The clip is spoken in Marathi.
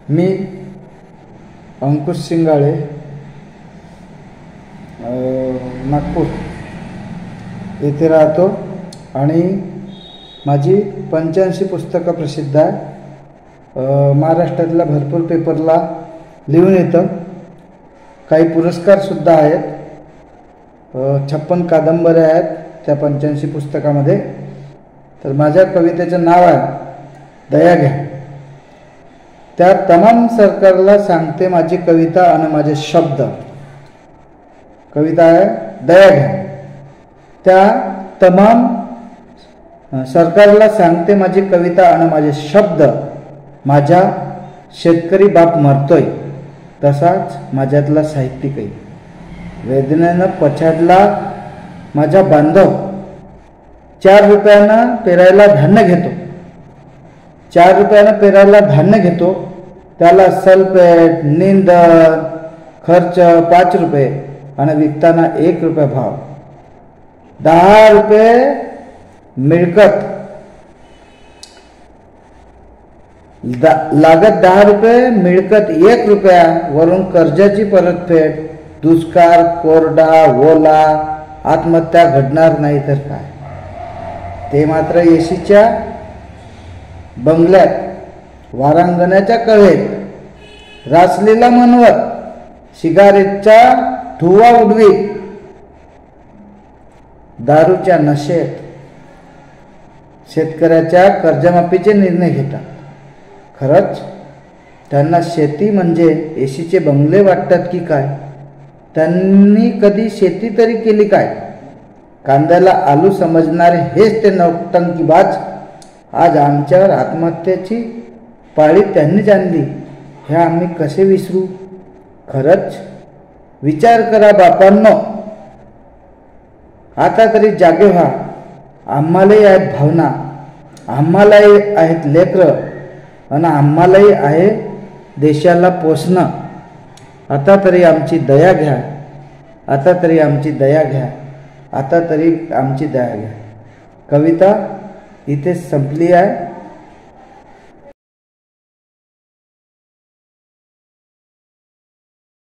मी अंकुश सिंगाळे, नागपूर येथे राहतो आणि माझी 85 पुस्तकं प्रसिद्ध आहे। महाराष्ट्रातल्या भरपूर पेपरला लिहून येतं। काही पुरस्कारसुद्धा आहेत। 56 कादंबऱ्या आहेत त्या 85 पुस्तकामध्ये। तर माझ्या कवितेचं नाव आहे दया घ्या। त्या तमाम सरकारला सांगते माझी कविता आणि माझे शब्द। कविता आहे दया घ्या। त्या तमाम सरकारला सांगते माझी कविता आणि माझे शब्द। माझा शेतकरी बाप मरतोय, तसाच माझ्यातला साहित्यिकही। वेदनेनं पछाडला माझा बांधव, 4 रुपयानं पेरायला धान्य घेतो। 4 रुपयानं पेरायला धान्य घेतो, त्याला सल्फेट, निंदन खर्च 5 रुपये आणि विकताना 1 रुपया भाव। 10 रुपये मिळकत, लागत 10 रुपये, मिळकत 1 रुपया, वरून कर्जाची परतफेड। दुष्काळ, कोरडा, ओला, आत्महत्या घडणार नाही तर काय। ते मात्र एसीच्या बंगल्यात, वारांगणाच्या कळेत, रासलीला मनवत, सिगारेटचा धुवा उडवीत, दारूच्या नशेत शेतकऱ्याच्या कर्जमाफीचे निर्णय घेतात। खरंच त्यांना शेती म्हणजे एसीचे बंगले वाटतात की काय? त्यांनी कधी शेती तरी केली काय? कांद्याला आलू समजणारे हेच ते नौटंकीबाज। आज आमच्यावर आत्महत्येची पाळी त्यांनीच आणली, हे आम्ही कसे विसरू? खरंच विचार करा बापांनो, आता तरी जागे व्हा। आम्हालाही आहेत भावना, आम्हालाही आहेत लेकरं आणि आम्हालाही आहे देशाला पोसणं। आता तरी आमची दया घ्या, आता तरी आमची दया घ्या, आता तरी आमची दया घ्या। कविता इथे संपली आहे।